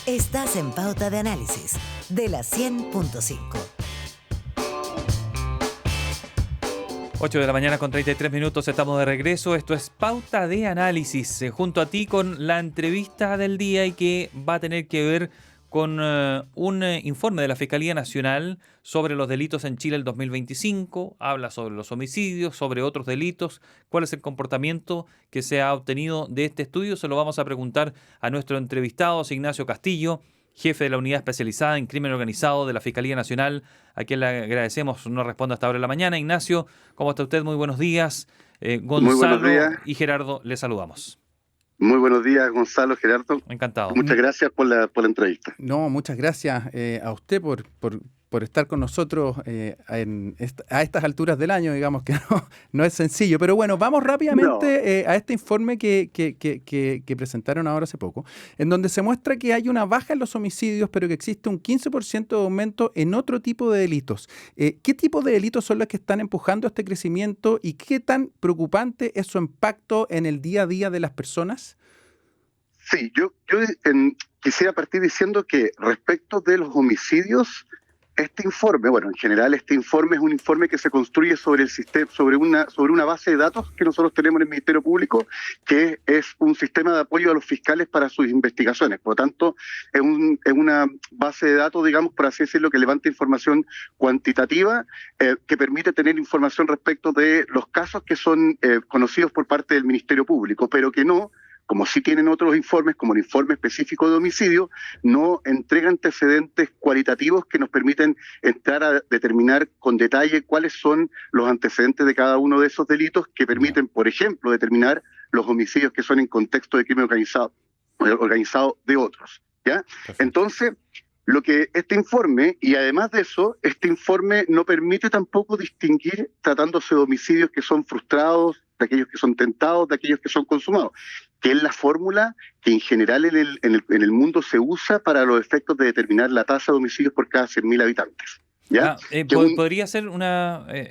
Estás en Pauta de Análisis de la 100.5. 8 de la mañana con 33 minutos, estamos de regreso. Esto es Pauta de Análisis, junto a ti con la entrevista del día y que va a tener que ver con un informe de la Fiscalía Nacional sobre los delitos en Chile el 2025. Habla sobre los homicidios, sobre otros delitos. ¿Cuál es el comportamiento que se ha obtenido de este estudio? Se lo vamos a preguntar a nuestro entrevistado, Ignacio Castillo, jefe de la Unidad Especializada en Crimen Organizado de la Fiscalía Nacional, a quien le agradecemos nos responda hasta ahora de la mañana. Ignacio, ¿cómo está usted? Muy buenos días. Gonzalo y Gerardo, le saludamos. Muy buenos días, Gonzalo, Gerardo. Encantado. Muchas gracias por la entrevista. No, muchas gracias a usted por estar con nosotros a estas alturas del año, digamos que no es sencillo. Pero bueno, vamos rápidamente a este informe que presentaron ahora hace poco, en donde se muestra que hay una baja en los homicidios, pero que existe un 15% de aumento en otro tipo de delitos. ¿Qué tipo de delitos son los que están empujando este crecimiento y qué tan preocupante es su impacto en el día a día de las personas? Sí, yo quisiera partir diciendo que respecto de los homicidios, este informe, bueno, en general este informe es un informe que se construye sobre el sistema, sobre una base de datos que nosotros tenemos en el Ministerio Público, que es un sistema de apoyo a los fiscales para sus investigaciones. Por lo tanto, es una base de datos, digamos, por así decirlo, que levanta información cuantitativa, que permite tener información respecto de los casos que son conocidos por parte del Ministerio Público, pero que no, como sí tienen otros informes, como el informe específico de homicidio, no entrega antecedentes cualitativos que nos permiten entrar a determinar con detalle cuáles son los antecedentes de cada uno de esos delitos que permiten, por ejemplo, determinar los homicidios que son en contexto de crimen organizado de otros, ¿ya? Perfecto. Entonces, lo que este informe, y además de eso, este informe no permite tampoco distinguir, tratándose de homicidios que son frustrados, de aquellos que son tentados, de aquellos que son consumados, que es la fórmula que en general en el mundo se usa para los efectos de determinar la tasa de homicidios por cada 100.000 habitantes. ¿Ya? ¿Podría ser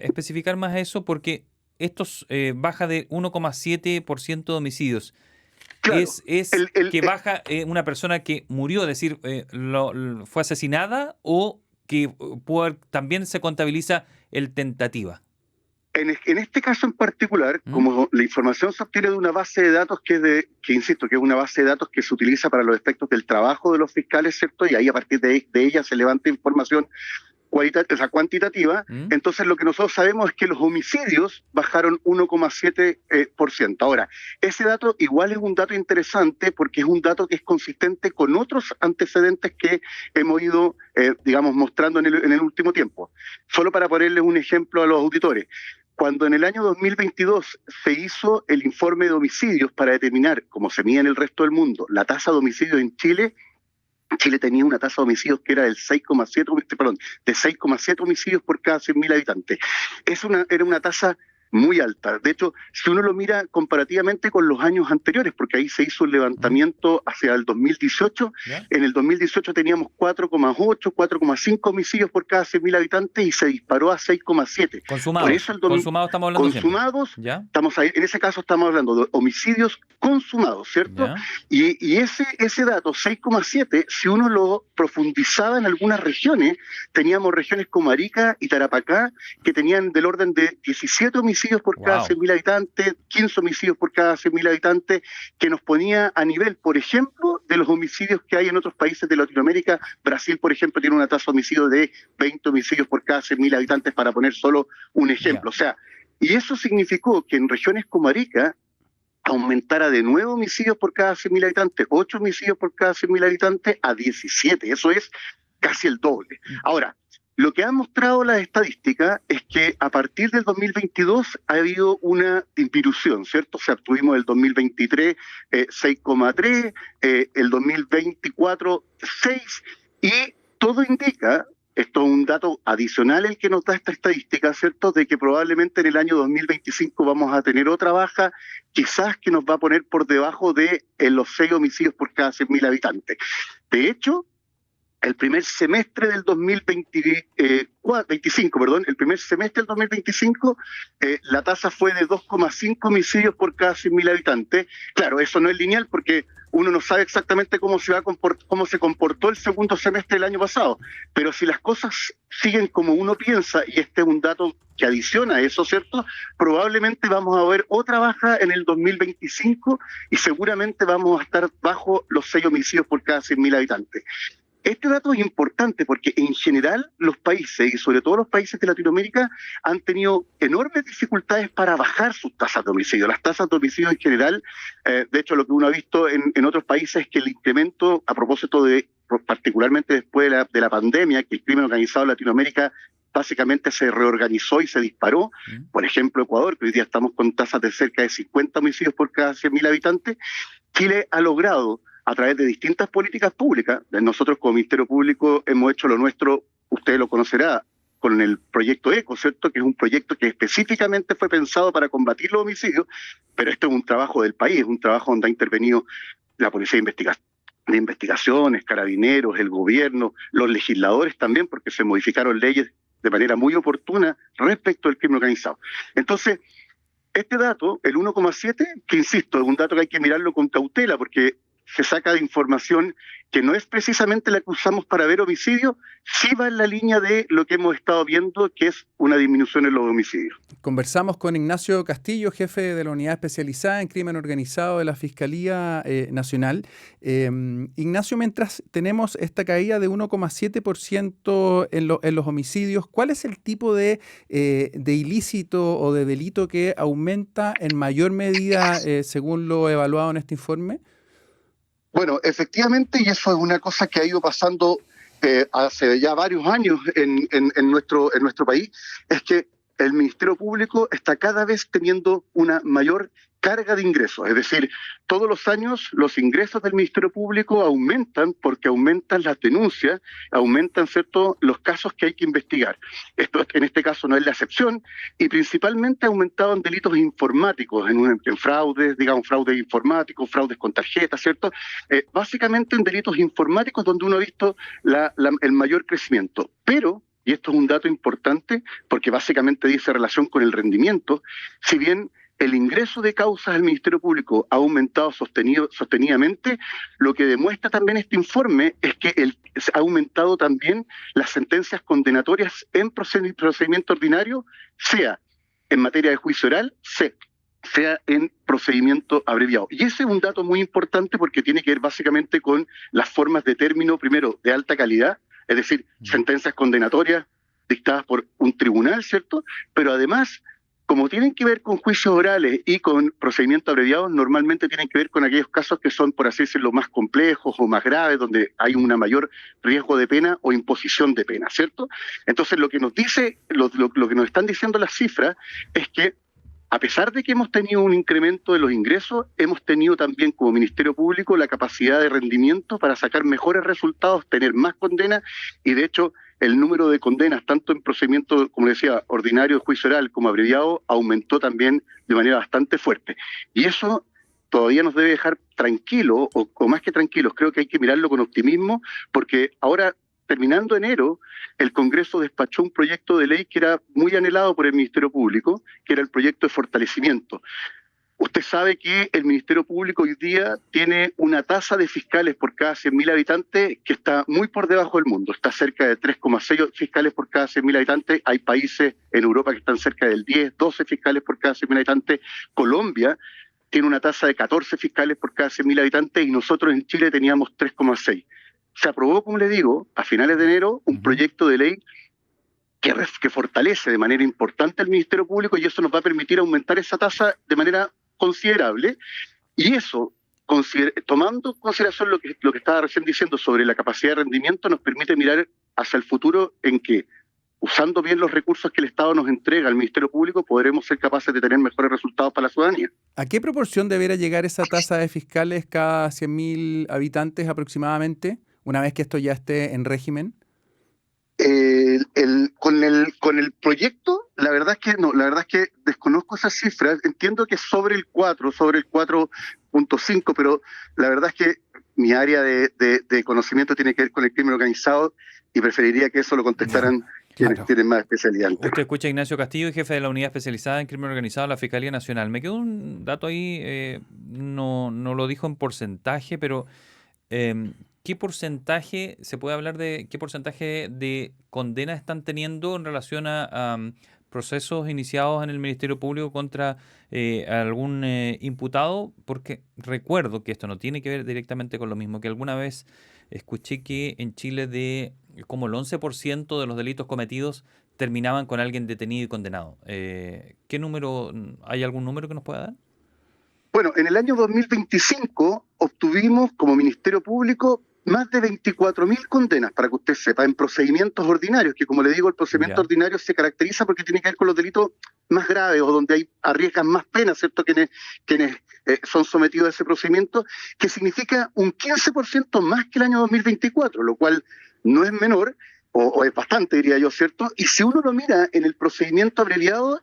especificar más eso? Porque estos baja de 1,7% de homicidios. Claro, que baja una persona que murió, es decir, fue asesinada, o que también se contabiliza el tentativa. En este caso en particular, como la información se obtiene de una base de datos que insisto, que es una base de datos que se utiliza para los efectos del trabajo de los fiscales, ¿cierto? Y ahí a partir de ella se levanta información cuantitativa, entonces lo que nosotros sabemos es que los homicidios bajaron 1,7%. Ahora, ese dato igual es un dato interesante porque es un dato que es consistente con otros antecedentes que hemos ido, digamos, mostrando en el último tiempo. Solo para ponerles un ejemplo a los auditores. Cuando en el año 2022 se hizo el informe de homicidios para determinar, como se mide en el resto del mundo, la tasa de homicidios en Chile tenía una tasa de homicidios que era del 6,7 homicidios por cada 100.000 habitantes. Era una tasa muy alta. De hecho, si uno lo mira comparativamente con los años anteriores, porque ahí se hizo un levantamiento hacia el 2018, en el 2018 teníamos 4,8, 4,5 homicidios por cada 100.000 habitantes y se disparó a 6,7. Consumados. Por eso consumados estamos hablando consumados, estamos ahí, en ese caso estamos hablando de homicidios consumados, ¿cierto? Y ese dato, 6,7, si uno lo profundizaba en algunas regiones, teníamos regiones como Arica y Tarapacá, que tenían del orden de 17 homicidios por cada 100.000 habitantes, 15 homicidios por cada 100.000 habitantes, que nos ponía a nivel, por ejemplo, de los homicidios que hay en otros países de Latinoamérica. Brasil, por ejemplo, tiene una tasa de homicidio de 20 homicidios por cada 100.000 habitantes, para poner solo un ejemplo. O sea, y eso significó que en regiones como Arica aumentara de 9 homicidios por cada 100.000 habitantes, 8 homicidios por cada 100.000 habitantes a 17. Eso es casi el doble. Ahora, lo que han mostrado las estadísticas es que a partir del 2022 ha habido una disminución, ¿cierto? O sea, tuvimos el 2023 6,3, el 2024 6, y todo indica, esto es un dato adicional el que nos da esta estadística, ¿cierto?, de que probablemente en el año 2025 vamos a tener otra baja, quizás que nos va a poner por debajo de los 6 homicidios por cada 100.000 habitantes. De hecho, el primer semestre del 2025, el primer semestre del 2025, la tasa fue de 2,5 homicidios por cada 100.000 habitantes. Claro, eso no es lineal porque uno no sabe exactamente cómo se comportó el segundo semestre del año pasado, pero si las cosas siguen como uno piensa, y este es un dato que adiciona a eso, ¿cierto? Probablemente vamos a ver otra baja en el 2025 y seguramente vamos a estar bajo los 6 homicidios por cada 100.000 habitantes. Este dato es importante porque en general los países, y sobre todo los países de Latinoamérica, han tenido enormes dificultades para bajar sus tasas de homicidio. Las tasas de homicidio en general, de hecho lo que uno ha visto en otros países es que el incremento, a propósito de, particularmente después de la pandemia, que el crimen organizado en Latinoamérica básicamente se reorganizó y se disparó. Por ejemplo, Ecuador, que hoy día estamos con tasas de cerca de 50 homicidios por cada 100.000 habitantes, Chile ha logrado, a través de distintas políticas públicas, nosotros como Ministerio Público hemos hecho lo nuestro, usted lo conocerá, con el proyecto ECO, ¿cierto? Que es un proyecto que específicamente fue pensado para combatir los homicidios, pero esto es un trabajo del país, es un trabajo donde ha intervenido la Policía de Investigaciones, Carabineros, el gobierno, los legisladores también, porque se modificaron leyes de manera muy oportuna respecto al crimen organizado. Entonces, este dato, el 1,7, que insisto, es un dato que hay que mirarlo con cautela, porque se saca de información que no es precisamente la que usamos para ver homicidios, sí va en la línea de lo que hemos estado viendo, que es una disminución en los homicidios. Conversamos con Ignacio Castillo, jefe de la Unidad Especializada en Crimen Organizado de la Fiscalía Nacional. Ignacio, mientras tenemos esta caída de 1,7% en los homicidios, ¿cuál es el tipo de ilícito o de delito que aumenta en mayor medida según lo evaluado en este informe? Bueno, efectivamente, y eso es una cosa que ha ido pasando hace ya varios años en nuestro país, es que el Ministerio Público está cada vez teniendo una mayor carga de ingresos. Es decir, todos los años los ingresos del Ministerio Público aumentan porque aumentan las denuncias, aumentan, ¿cierto?, los casos que hay que investigar. Esto en este caso no es la excepción, y principalmente ha aumentado en delitos informáticos, en fraudes, digamos, fraudes informáticos, fraudes con tarjetas, ¿cierto? Básicamente en delitos informáticos donde uno ha visto el mayor crecimiento. Pero, y esto es un dato importante porque básicamente dice relación con el rendimiento, si bien el ingreso de causas al Ministerio Público ha aumentado sostenidamente, lo que demuestra también este informe es que ha aumentado también las sentencias condenatorias en procedimiento ordinario, sea en materia de juicio oral, sea en procedimiento abreviado. Y ese es un dato muy importante porque tiene que ver básicamente con las formas de término, primero, de alta calidad, es decir, sentencias condenatorias dictadas por un tribunal, ¿cierto? Pero además, como tienen que ver con juicios orales y con procedimientos abreviados, normalmente tienen que ver con aquellos casos que son, por así decirlo, más complejos o más graves, donde hay un mayor riesgo de pena o imposición de pena, ¿cierto? Entonces, lo que nos dice, lo que nos están diciendo las cifras es que, a pesar de que hemos tenido un incremento de los ingresos, hemos tenido también como Ministerio Público la capacidad de rendimiento para sacar mejores resultados, tener más condenas, y de hecho el número de condenas, tanto en procedimiento, como decía, ordinario, juicio oral, como abreviado, aumentó también de manera bastante fuerte. Y eso todavía nos debe dejar tranquilos, o más que tranquilos, creo que hay que mirarlo con optimismo, porque ahora, terminando enero, el Congreso despachó un proyecto de ley que era muy anhelado por el Ministerio Público, que era el proyecto de fortalecimiento. Usted sabe que el Ministerio Público hoy día tiene una tasa de fiscales por cada 100.000 habitantes que está muy por debajo del mundo. Está cerca de 3,6 fiscales por cada 100.000 habitantes. Hay países en Europa que están cerca del 10, 12 fiscales por cada 100.000 habitantes. Colombia tiene una tasa de 14 fiscales por cada 100.000 habitantes y nosotros en Chile teníamos 3,6. Se aprobó, como le digo, a finales de enero, un proyecto de ley que fortalece de manera importante al Ministerio Público y eso nos va a permitir aumentar esa tasa de manera considerable. Y eso, tomando en consideración lo que estaba recién diciendo sobre la capacidad de rendimiento, nos permite mirar hacia el futuro en que, usando bien los recursos que el Estado nos entrega al Ministerio Público, podremos ser capaces de tener mejores resultados para la ciudadanía. ¿A qué proporción debería llegar esa tasa de fiscales cada 100.000 habitantes aproximadamente, una vez que esto ya esté en régimen? Con el proyecto, la verdad es que desconozco esas cifras. Entiendo que sobre el 4.5, pero la verdad es que mi área de conocimiento tiene que ver con el crimen organizado y preferiría que eso lo contestaran quienes tienen más especialidad. Usted escucha a Ignacio Castillo, jefe de la Unidad Especializada en Crimen Organizado de la Fiscalía Nacional. Me quedó un dato ahí, no lo dijo en porcentaje, pero ¿qué porcentaje se puede hablar de qué porcentaje de condenas están teniendo en relación a procesos iniciados en el Ministerio Público contra algún imputado? Porque recuerdo que esto no tiene que ver directamente con lo mismo, que alguna vez escuché que en Chile de como el 11% de los delitos cometidos terminaban con alguien detenido y condenado. ¿Qué número, hay algún número que nos pueda dar? Bueno, en el año 2025 obtuvimos como Ministerio Público más de 24.000 condenas, para que usted sepa, en procedimientos ordinarios, que como le digo, el procedimiento ordinario se caracteriza porque tiene que ver con los delitos más graves o donde arriesgan más penas, ¿cierto?, quienes son sometidos a ese procedimiento, que significa un 15% más que el año 2024, lo cual no es menor, o es bastante, diría yo, ¿cierto? Y si uno lo mira en el procedimiento abreviado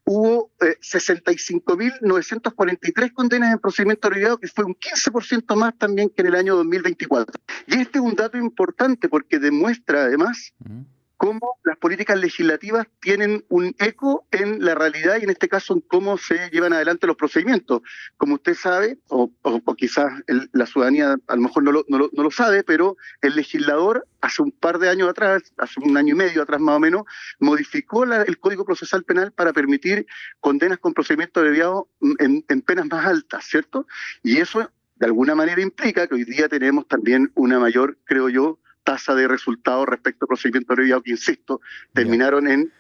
hubo 65.943 condenas en procedimiento abreviado, que fue un 15% más también que en el año 2024. Y este es un dato importante porque demuestra además cómo las políticas legislativas tienen un eco en la realidad y en este caso en cómo se llevan adelante los procedimientos. Como usted sabe, o quizás la ciudadanía a lo mejor no lo sabe, pero el legislador hace un par de años atrás, hace un año y medio atrás más o menos, modificó el Código Procesal Penal para permitir condenas con procedimiento abreviado en penas más altas, ¿cierto? Y eso de alguna manera implica que hoy día tenemos también una mayor, creo yo, tasa de resultados respecto al procedimiento abreviado, que insisto, terminaron en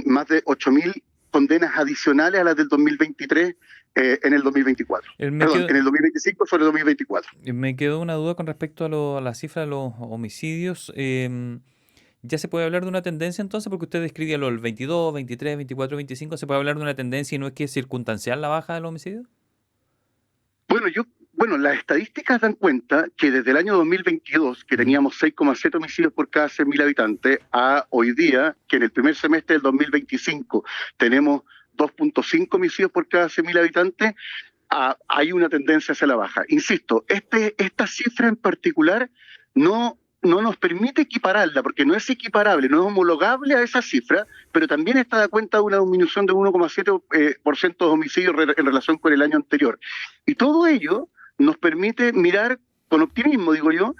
más de 8.000 condenas adicionales a las del 2023 en el 2024. En el 2025 sobre el 2024. Me quedó una duda con respecto a la cifra de los homicidios. ¿Ya se puede hablar de una tendencia entonces? Porque usted describía lo del 22, 23, 24, 25. ¿Se puede hablar de una tendencia y no es que es circunstancial la baja de los homicidios? Bueno, las estadísticas dan cuenta que desde el año 2022, que teníamos 6,7 homicidios por cada 100.000 habitantes, a hoy día, que en el primer semestre del 2025 tenemos 2,5 homicidios por cada 100.000 habitantes, hay una tendencia hacia la baja. Insisto, esta cifra en particular no nos permite equipararla, porque no es equiparable, no es homologable a esa cifra, pero también está da cuenta de una disminución de 1,7% de homicidios en relación con el año anterior. Y todo ello nos permite mirar con optimismo, digo yo,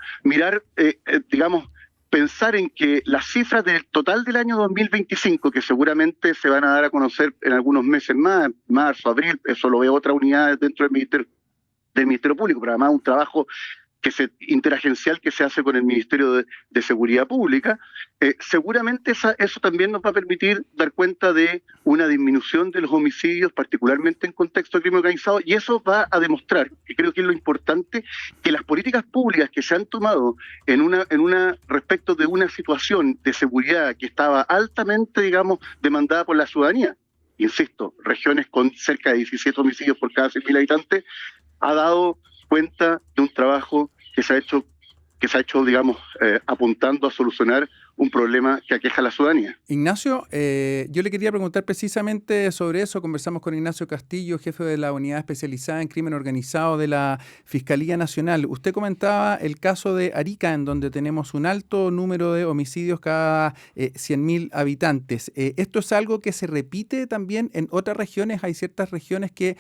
pensar en que las cifras del total del año 2025, que seguramente se van a dar a conocer en algunos meses más, marzo, abril, eso lo veo otra unidad dentro del Ministerio Público, pero además un trabajo interagencial que se hace con el Ministerio de Seguridad Pública, seguramente eso también nos va a permitir dar cuenta de una disminución de los homicidios, particularmente en contexto de crimen organizado, y eso va a demostrar, que creo que es lo importante, que las políticas públicas que se han tomado respecto de una situación de seguridad que estaba altamente, demandada por la ciudadanía, insisto, regiones con cerca de 17 homicidios por cada 100.000 habitantes, ha dado cuenta de un trabajo que se ha hecho, apuntando a solucionar un problema que aqueja a la ciudadanía. Ignacio, yo le quería preguntar precisamente sobre eso. Conversamos con Ignacio Castillo, jefe de la Unidad Especializada en Crimen Organizado de la Fiscalía Nacional. Usted comentaba el caso de Arica, en donde tenemos un alto número de homicidios cada 100.000 habitantes. ¿Esto es algo que se repite también en otras regiones? Hay ciertas regiones que,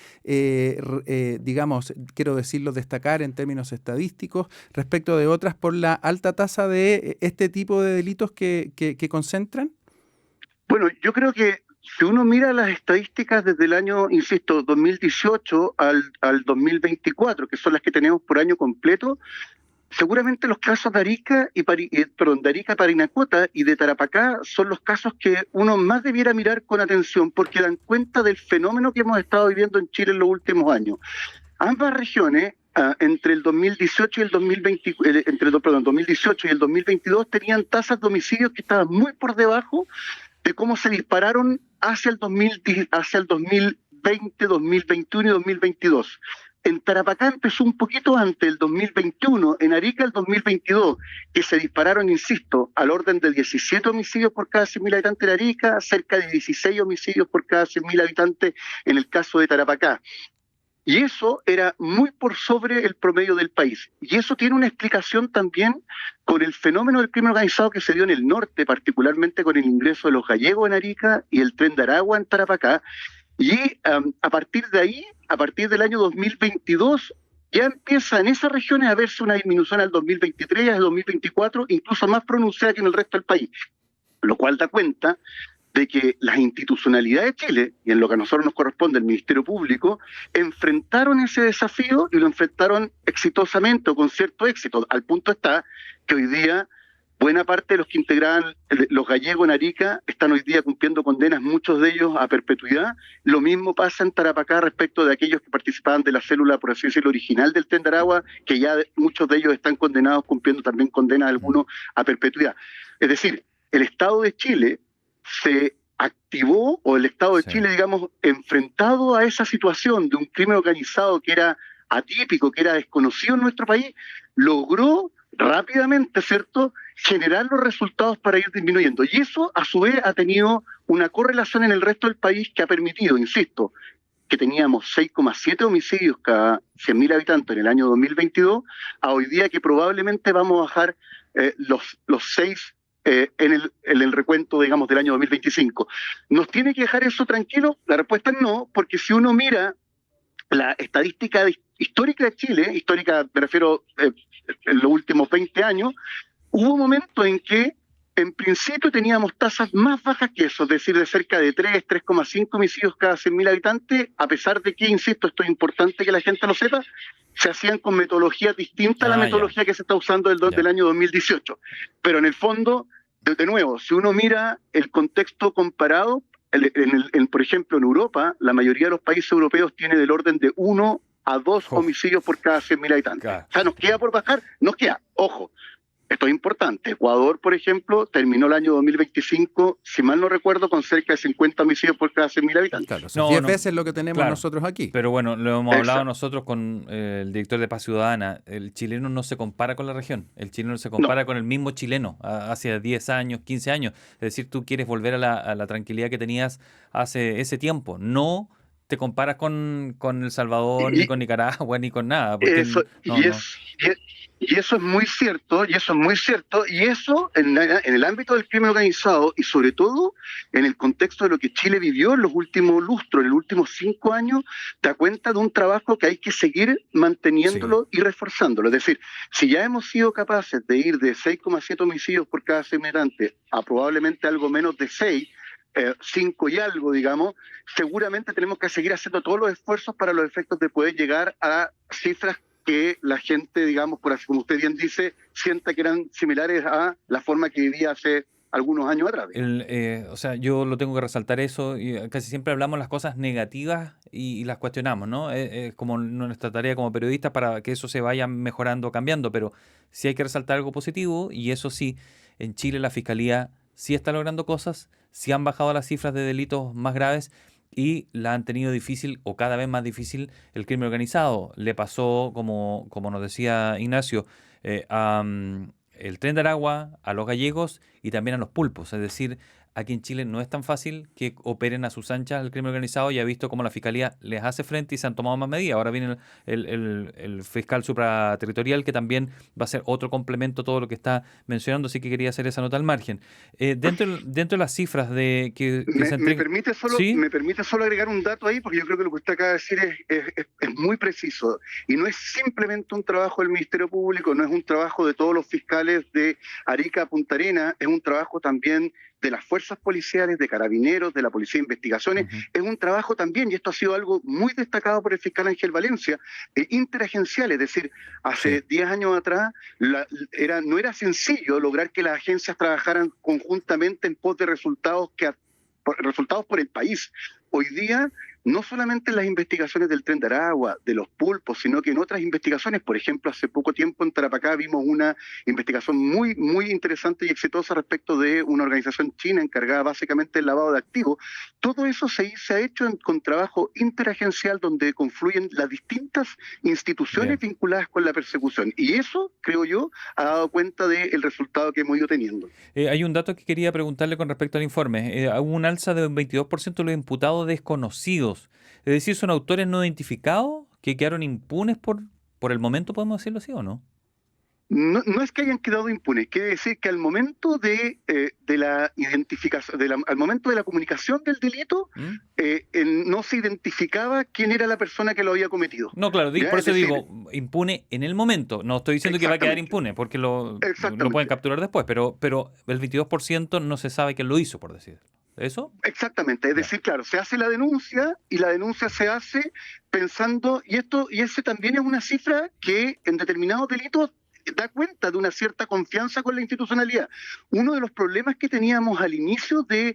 quiero decirlo, destacar en términos estadísticos respecto de otras por la alta tasa de este tipo de delitos que concentran? Bueno, yo creo que si uno mira las estadísticas desde el año, insisto, 2018 al 2024, que son las que tenemos por año completo, seguramente los casos de Arica, Parinacota y de Tarapacá son los casos que uno más debiera mirar con atención porque dan cuenta del fenómeno que hemos estado viviendo en Chile en los últimos años. Ambas regiones, entre el 2018 y el 2022 tenían tasas de homicidios que estaban muy por debajo de cómo se dispararon hacia el 2020, 2021 y 2022. En Tarapacá empezó un poquito antes, el 2021, en Arica el 2022, que se dispararon, insisto, al orden de 17 homicidios por cada 100.000 habitantes en Arica, cerca de 16 homicidios por cada 100.000 habitantes en el caso de Tarapacá. Y eso era muy por sobre el promedio del país. Y eso tiene una explicación también con el fenómeno del crimen organizado que se dio en el norte, particularmente con el ingreso de los gallegos en Arica y el Tren de Aragua en Tarapacá. Y a partir de ahí, a partir del año 2022, ya empieza en esas regiones a verse una disminución al 2023 y al 2024, incluso más pronunciada que en el resto del país, lo cual da cuenta de que las institucionalidades de Chile, y en lo que a nosotros nos corresponde, el Ministerio Público, enfrentaron ese desafío y lo enfrentaron exitosamente o con cierto éxito. Al punto está que hoy día buena parte de los que integraban los gallegos en Arica están hoy día cumpliendo condenas, muchos de ellos a perpetuidad. Lo mismo pasa en Tarapacá respecto de aquellos que participaban de la célula, por así decirlo, original del Tren de Aragua, que ya muchos de ellos están condenados, cumpliendo también condenas algunos a perpetuidad. Es decir, el Estado de Chile se activó, o el Estado de Chile, digamos, enfrentado a esa situación de un crimen organizado que era atípico, que era desconocido en nuestro país, logró rápidamente, ¿cierto?, generar los resultados para ir disminuyendo. Y eso, a su vez, ha tenido una correlación en el resto del país que ha permitido, insisto, que teníamos 6,7 homicidios cada 100.000 habitantes en el año 2022, a hoy día que probablemente vamos a bajar los 6 en el recuento, digamos, del año 2025. ¿Nos tiene que dejar eso tranquilo? La respuesta es no, porque si uno mira la estadística histórica de Chile, histórica me refiero en los últimos 20 años, hubo momentos en que en principio teníamos tasas más bajas que eso, es decir, de cerca de 3,5 homicidios cada 100.000 habitantes, a pesar de que, insisto, esto es importante que la gente lo sepa, se hacían con metodologías distintas a la metodología que se está usando del año 2018. Pero en el fondo, de nuevo, si uno mira el contexto comparado, por ejemplo, en Europa, la mayoría de los países europeos tiene del orden de 1 a 2 homicidios por cada 100.000 habitantes. Claro. O sea, nos queda por bajar, nos queda, ojo. Esto es importante. Ecuador, por ejemplo, terminó el año 2025, si mal no recuerdo, con cerca de 50 homicidios por cada 100.000 habitantes. Claro, son 10 veces lo que tenemos nosotros aquí. Pero bueno, lo hemos hablado nosotros con el director de Paz Ciudadana. El chileno no se compara con la región. El chileno se compara con el mismo chileno hace 10 años, 15 años. Es decir, tú quieres volver a la tranquilidad que tenías hace ese tiempo. No te comparas con El Salvador, ni con Nicaragua, ni con nada. Y eso es muy cierto, y eso en el ámbito del crimen organizado, y sobre todo en el contexto de lo que Chile vivió en los últimos lustros, en los últimos 5 años, da cuenta de un trabajo que hay que seguir manteniéndolo y reforzándolo. Es decir, si ya hemos sido capaces de ir de 6,7 homicidios por cada 100 habitantes a probablemente algo menos de 6, 5 y algo, digamos, seguramente tenemos que seguir haciendo todos los esfuerzos para los efectos de poder llegar a cifras que la gente, digamos, por así como usted bien dice, sienta que eran similares a la forma que vivía hace algunos años atrás. O sea, yo lo tengo que resaltar eso, y casi siempre hablamos las cosas negativas y las cuestionamos, ¿no? Es como nuestra tarea como periodistas para que eso se vaya mejorando, cambiando, pero sí hay que resaltar algo positivo, y eso sí, en Chile la Fiscalía sí está logrando cosas, sí han bajado las cifras de delitos más graves, y la han tenido difícil, o cada vez más difícil, el crimen organizado. Le pasó, como nos decía Ignacio, el Tren de Aragua, a los gallegos y también a los pulpos. Es decir, aquí en Chile no es tan fácil que operen a sus anchas el crimen organizado, y ha visto cómo la Fiscalía les hace frente y se han tomado más medidas. Ahora viene el fiscal supraterritorial, que también va a ser otro complemento a todo lo que está mencionando, así que quería hacer esa nota al margen. Dentro de las cifras de que se entregan... ¿Me permite solo agregar un dato ahí? Porque yo creo que lo que usted acaba de decir es muy preciso. Y no es simplemente un trabajo del Ministerio Público, no es un trabajo de todos los fiscales de Arica a Punta Arenas, es un trabajo también de las fuerzas policiales, de carabineros, de la Policía de Investigaciones. Es un trabajo también, y esto ha sido algo muy destacado por el fiscal Ángel Valencia, interagencial. Es decir, hace 10 años atrás no era sencillo lograr que las agencias trabajaran conjuntamente en pos de resultados por el país. Hoy día, no solamente en las investigaciones del Tren de Aragua, de los pulpos, sino que en otras investigaciones. Por ejemplo, hace poco tiempo en Tarapacá vimos una investigación muy, muy interesante y exitosa respecto de una organización china encargada básicamente del lavado de activos. Todo eso se ha hecho con trabajo interagencial, donde confluyen las distintas instituciones vinculadas con la persecución. Y eso, creo yo, ha dado cuenta del resultado que hemos ido teniendo. Hay un dato que quería preguntarle con respecto al informe. Hubo un alza de un 22% de los imputados desconocidos. Es decir, son autores no identificados que quedaron impunes por el momento, podemos decirlo así o no? No, no es que hayan quedado impunes, quiere decir que al momento de la identificación, al momento de la comunicación del delito, no se identificaba quién era la persona que lo había cometido. No, claro, ¿Ya? por eso Es decir, digo, impune en el momento. No estoy diciendo que va a quedar impune, porque lo pueden capturar después, pero el 22% no se sabe quién lo hizo, por decir. ¿Eso? Exactamente, es decir, claro, se hace la denuncia y la denuncia se hace pensando, y ese también es una cifra que en determinados delitos da cuenta de una cierta confianza con la institucionalidad. Uno de los problemas que teníamos al inicio de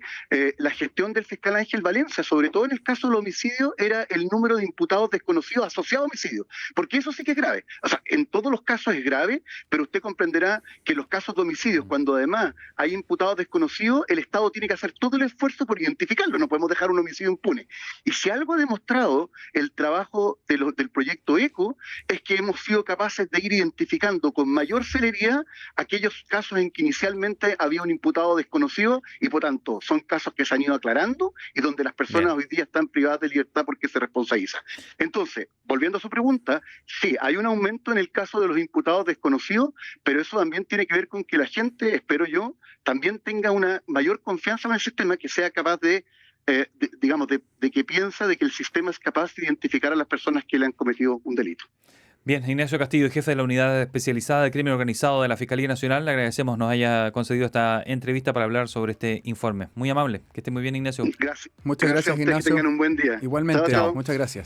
la gestión del fiscal Ángel Valencia, sobre todo en el caso del homicidio, era el número de imputados desconocidos asociados a homicidio, porque eso sí que es grave. O sea, en todos los casos es grave, pero usted comprenderá que en los casos de homicidios, cuando además hay imputados desconocidos, el Estado tiene que hacer todo el esfuerzo por identificarlo, no podemos dejar un homicidio impune. Y si algo ha demostrado el trabajo del proyecto ECO, es que hemos sido capaces de ir identificando con mayor celeridad aquellos casos en que inicialmente había un imputado desconocido y por tanto son casos que se han ido aclarando y donde las personas hoy día están privadas de libertad porque se responsabilizan. Entonces, volviendo a su pregunta, sí, hay un aumento en el caso de los imputados desconocidos, pero eso también tiene que ver con que la gente, espero yo, también tenga una mayor confianza en el sistema, que sea capaz de que piensa de que el sistema es capaz de identificar a las personas que le han cometido un delito. Bien, Ignacio Castillo, jefe de la Unidad Especializada de Crimen Organizado de la Fiscalía Nacional, le agradecemos nos haya concedido esta entrevista para hablar sobre este informe. Muy amable, que esté muy bien, Ignacio. Gracias. Muchas gracias, Ignacio. Que tengan un buen día. Igualmente, chao. Muchas gracias.